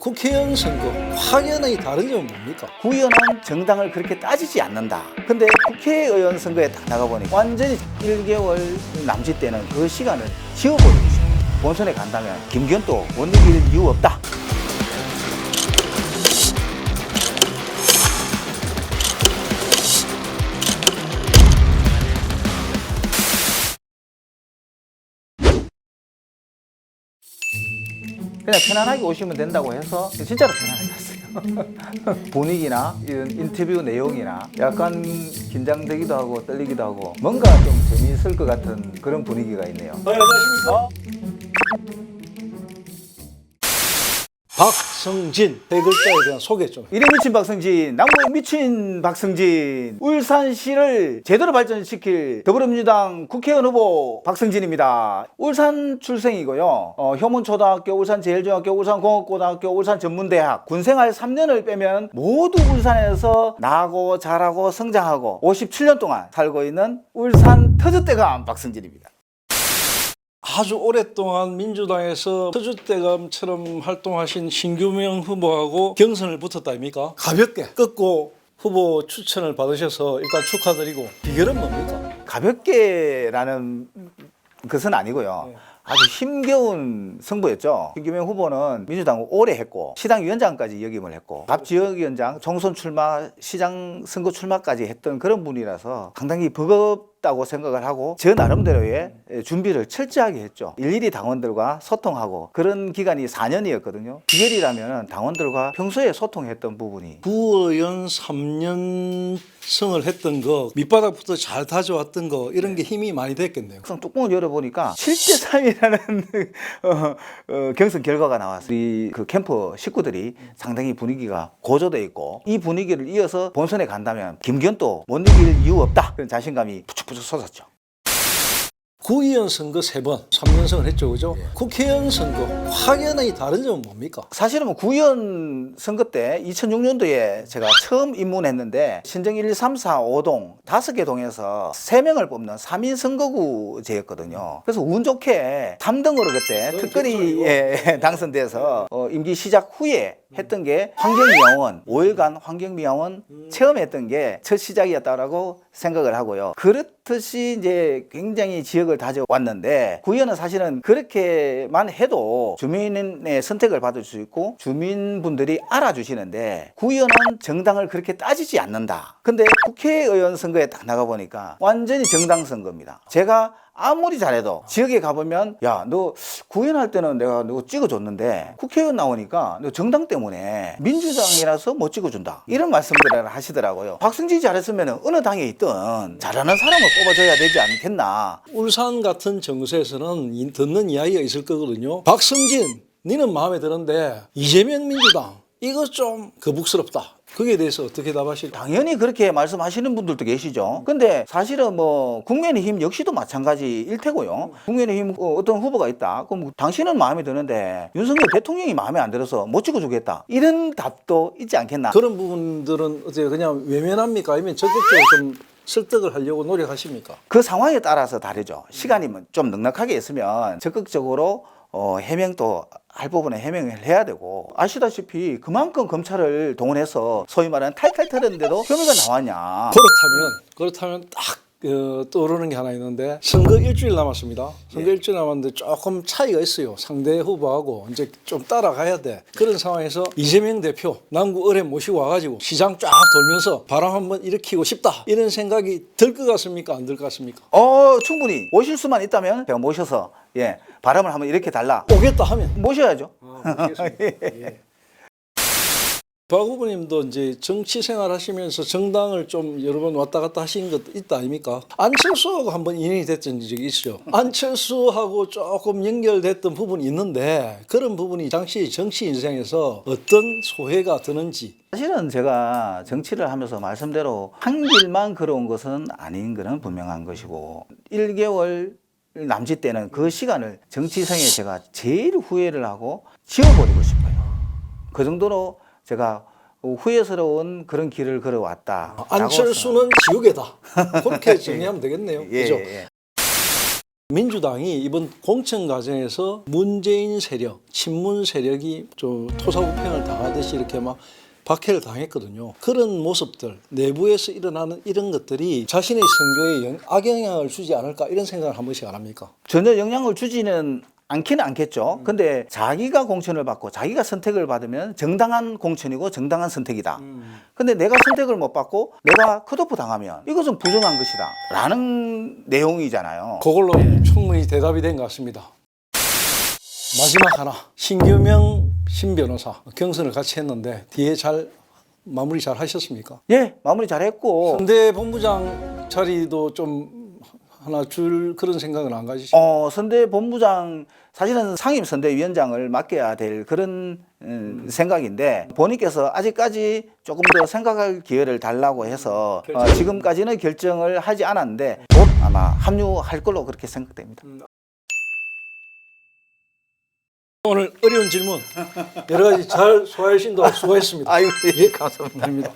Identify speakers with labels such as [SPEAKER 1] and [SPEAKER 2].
[SPEAKER 1] 국회의원 선거 확연히 다른 점은 뭡니까?
[SPEAKER 2] 구의원은 정당을 그렇게 따지지 않는다. 근데 국회의원 선거에 딱 나가보니 완전히 1개월 남짓 되는 그 시간을 지워버리고 싶어요. 본선에 간다면 김기현도 못 이길 이유 없다. 그냥 편안하게 오시면 된다고 해서 진짜로 편안하게 왔어요. 분위기나 이런 인터뷰 내용이나 약간 긴장되기도 하고 떨리기도 하고 뭔가 좀 재미있을 것 같은 그런 분위기가 있네요.
[SPEAKER 1] 안녕하십니까? 박성진 세 글자에 대한 소개 좀.
[SPEAKER 2] 이름 미친 박성진, 남구에 미친 박성진, 울산시를 제대로 발전시킬 더불어민주당 국회의원 후보 박성진입니다. 울산 출생이고요. 효문초등학교, 울산제일중학교, 울산공업고등학교, 울산전문대학 군생활 3년을 빼면 모두 울산에서 나고 자라고 성장하고 57년 동안 살고 있는 울산 터줏대감 박성진입니다.
[SPEAKER 1] 아주 오랫동안 민주당에서 터줏대감처럼 활동하신 신규명 후보하고 경선을 붙었다 아닙니까? 가볍게 끊고 후보 추천을 받으셔서 일단 축하드리고 비결은 뭡니까?
[SPEAKER 2] 가볍게라는 것은 아니고요. 아주 힘겨운 승부였죠. 신규명 후보는 민주당 오래 했고 시당위원장까지 역임을 했고 각 지역위원장, 총선 출마, 시장 선거 출마까지 했던 그런 분이라서 상당히 버겁다고 생각을 하고 저 나름대로의 준비를 철저하게 했죠. 일일이 당원들과 소통하고 그런 기간이 4년이었거든요. 비결이라면 당원들과 평소에 소통했던 부분이
[SPEAKER 1] 구의원 3년성을 했던 거 밑바닥부터 잘 다져왔던 거 이런 게 힘이 많이 됐겠네요.
[SPEAKER 2] 뚜껑을 열어보니까 7대3이라는 경선 결과가 나왔어요. 우리 그 캠프 식구들이 상당히 분위기가 고조돼 있고 이 분위기를 이어서 본선에 간다면 김기현도 못 이길 이유 없다. 그런 자신감이 부쩍부쩍 솟았죠.
[SPEAKER 1] 구의원 선거 3번, 3년성을 했죠, 그죠? 국회의원 선거 확연히 다른 점은 뭡니까?
[SPEAKER 2] 사실은 뭐 구의원 선거 때 2006년도에 제가 처음 입문했는데 신정 1, 2, 3, 4, 5동 5개 동에서 3명을 뽑는 3인 선거구제였거든요. 그래서 운 좋게 3등으로 그때 특거리에 당선돼서 임기 시작 후에 했던 게 환경미화원, 5일간 환경미화원 체험했던 게 첫 시작이었다라고 생각을 하고요. 그렇듯이 이제 굉장히 지역을 다져왔는데 구의원은 사실은 그렇게만 해도 주민의 선택을 받을 수 있고 주민분들이 알아주시는데 구의원은 정당을 그렇게 따지지 않는다. 근데 국회의원 선거에 딱 나가보니까 완전히 정당 선거입니다. 제가 아무리 잘해도 지역에 가보면 야, 너 구의원 때는 내가 너 찍어줬는데 국회의원 나오니까 너 정당 때문에 민주당이라서 못 찍어준다. 이런 말씀들을 하시더라고요. 박성진이 잘했으면 어느 당에 있든 잘하는 사람을 뽑아줘야 되지 않겠나.
[SPEAKER 1] 울산 같은 정세에서는 듣는 이야기가 있을 거거든요. 박성진, 니는 마음에 드는데 이재명 민주당 이거 좀 거북스럽다. 거기에 대해서 어떻게 답하실까요?
[SPEAKER 2] 당연히 그렇게 말씀하시는 분들도 계시죠. 근데 사실은 뭐 국민의힘 역시도 마찬가지일 테고요. 국민의힘 어떤 후보가 있다. 그럼 당신은 마음에 드는데 윤석열 대통령이 마음에 안 들어서 못 찍어주겠다. 이런 답도 있지 않겠나.
[SPEAKER 1] 그런 부분들은 어떻게 그냥 외면합니까? 아니면 적극적으로 좀 설득을 하려고 노력하십니까?
[SPEAKER 2] 그 상황에 따라서 다르죠. 시간이 좀 넉넉하게 있으면 적극적으로 해명도 할 부분에 해명을 해야 되고 아시다시피 그만큼 검찰을 동원해서 소위 말하는 탈탈 털었는데도 혐의가 나왔냐.
[SPEAKER 1] 그렇다면 딱 떠오르는 게 하나 있는데 선거 일주일 남았습니다. 선거 일주일 남았는데 조금 차이가 있어요. 상대 후보하고 이제 좀 따라가야 돼. 그런 상황에서 이재명 대표 남구 을에 모시고 와가지고 시장 쫙 돌면서 바람 한번 일으키고 싶다. 이런 생각이 들 것 같습니까? 안 들 것 같습니까?
[SPEAKER 2] 충분히 오실 수만 있다면 제가 모셔서 바람을 한번 이렇게 달라.
[SPEAKER 1] 오겠다 하면
[SPEAKER 2] 모셔야죠.
[SPEAKER 1] 예. 박 후보님도 이제 정치 생활 하시면서 정당을 좀 여러 번 왔다 갔다 하신 것도 있다 아닙니까? 안철수하고 한번 인연이 됐던 적이 있죠. 안철수하고 조금 연결됐던 부분이 있는데 그런 부분이 당시 정치 인생에서 어떤 소회가 드는지.
[SPEAKER 2] 사실은 제가 정치를 하면서 말씀대로 한 길만 걸어온 것은 아닌 것은 분명한 것이고 1개월 남짓 되는 그 시간을 정치생에 제가 제일 후회를 하고 지워버리고 싶어요. 그 정도로 제가 후회스러운 그런 길을 걸어왔다.
[SPEAKER 1] 안철수는 지옥이다. 그렇게 정리하면 되겠네요. 그죠? 민주당이 이번 공천 과정에서 문재인 세력, 친문 세력이 좀 토사구팽을 당하듯이 이렇게 막 박해를 당했거든요. 그런 모습들, 내부에서 일어나는 이런 것들이 자신의 선거에 악영향을 주지 않을까 이런 생각을 한 번씩 안 합니까?
[SPEAKER 2] 전혀 영향을 주지는 않기는 않겠죠. 근데 자기가 공천을 받고 자기가 선택을 받으면 정당한 공천이고 정당한 선택이다. 근데 내가 선택을 못 받고 내가 컷오프 당하면 이것은 부정한 것이다 라는 내용이잖아요.
[SPEAKER 1] 그걸로 충분히 대답이 된 것 같습니다. 마지막 하나, 신규명 신 변호사 경선을 같이 했는데 뒤에 잘 마무리 잘 하셨습니까?
[SPEAKER 2] 예, 마무리 잘했고
[SPEAKER 1] 선대 본부장 자리도 좀 하나 줄 그런 생각은 안 가지시죠?
[SPEAKER 2] 선대 본부장 사실은 상임 선대위원장을 맡겨야 될 그런 생각인데 본인께서 아직까지 조금 더 생각할 기회를 달라고 해서 지금까지는 결정을 하지 않았는데 곧 아마 합류할 걸로 그렇게 생각됩니다.
[SPEAKER 1] 오늘 어려운 질문 여러 가지 잘 소화해 주신다고 수고했습니다.
[SPEAKER 2] 아유, 예, 감사합니다.
[SPEAKER 1] 감사합니다.